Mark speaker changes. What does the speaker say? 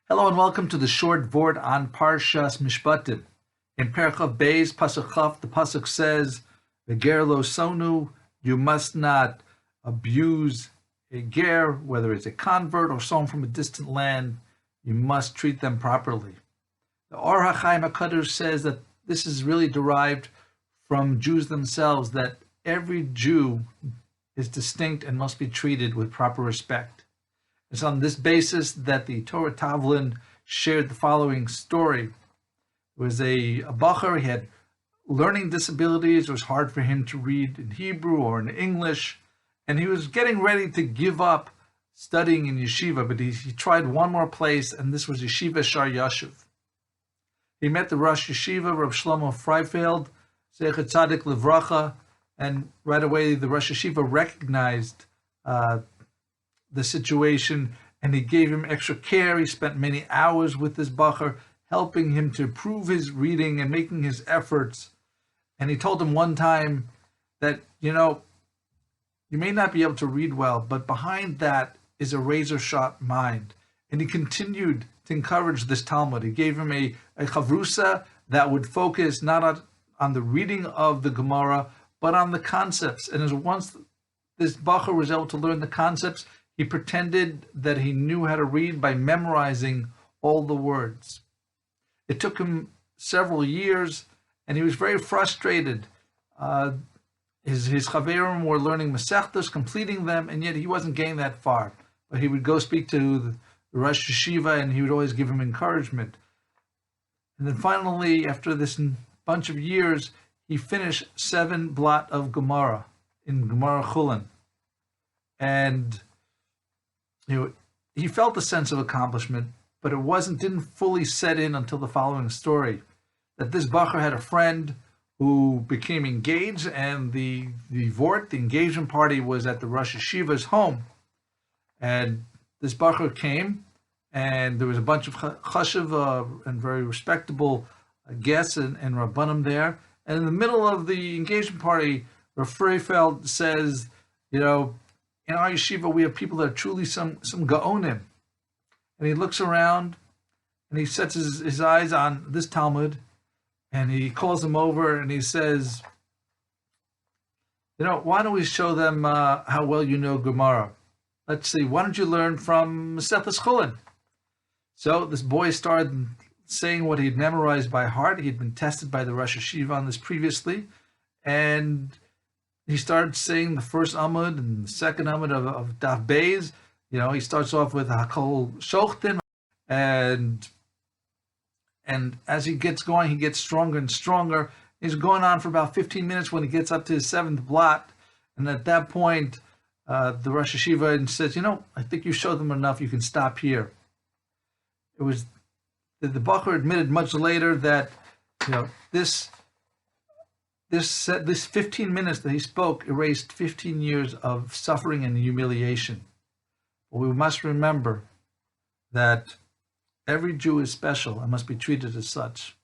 Speaker 1: Hello and welcome to the short Vort on Parshas MIshpatim. In Perchav Beis, Pasuk Chaf, the Pasuk says, "V'ger lo sonu," you must not abuse a ger, whether it's a convert or someone from a distant land. You must treat them properly. The Or HaChaim HaKadosh says that this is really derived from Jews themselves, that every Jew is distinct and must be treated with proper respect. It's on this basis that the Torah Tavlin shared the following story. It was a bacher, he had learning disabilities. It was hard for him to read in Hebrew or in English, and he was getting ready to give up studying in yeshiva, but he tried one more place, and this was Yeshiva Shar Yashuv. He met the Rosh Yeshiva, Rav Shlomo Freifeld, Zecher Tzadik Livracha, and right away the Rosh Yeshiva recognized the situation, and he gave him extra care. He spent many hours with this bacher, helping him to improve his reading and making his efforts. And he told him one time that, you may not be able to read well, but behind that is a razor-sharp mind. And he continued to encourage this Talmud. He gave him a chavrusa that would focus not on the reading of the Gemara, but on the concepts. And as once this bacher was able to learn the concepts, he pretended that he knew how to read by memorizing all the words. It took him several years, and he was very frustrated. His chaverim were learning Masechtos, completing them, and yet he wasn't getting that far. But he would go speak to the Rosh Yeshiva, and he would always give him encouragement. And then finally, after this bunch of years, he finished 7 blot of Gemara in Gemara Chulin. And he felt a sense of accomplishment, but it didn't fully set in until the following story. That this bacher had a friend who became engaged, and the Vort, the engagement party, was at the Rosh Yeshiva's home. And this bacher came, and there was a bunch of chashuv and very respectable guests and rabbanim there. And in the middle of the engagement party, Rav Freifeld says, in our yeshiva, we have people that are truly some gaonim. And he looks around, and he sets his eyes on this Talmud, and he calls them over, and he says, why don't we show them how well you know Gemara? Let's see, why don't you learn from Masechtas Chulin? So this boy started saying what he'd memorized by heart. He'd been tested by the Rosh Yeshiva on this previously, and he started saying the first Amud and the second Amud of Daf Beis. He starts off with Hakol Shochtim, and as he gets going, he gets stronger and stronger. He's going on for about 15 minutes when he gets up to his 7th blot, and at that point, the Rosh Yeshiva says, I think you showed them enough, you can stop here. It was the bacher admitted much later that this 15 minutes that he spoke erased 15 years of suffering and humiliation. But we must remember that every Jew is special and must be treated as such.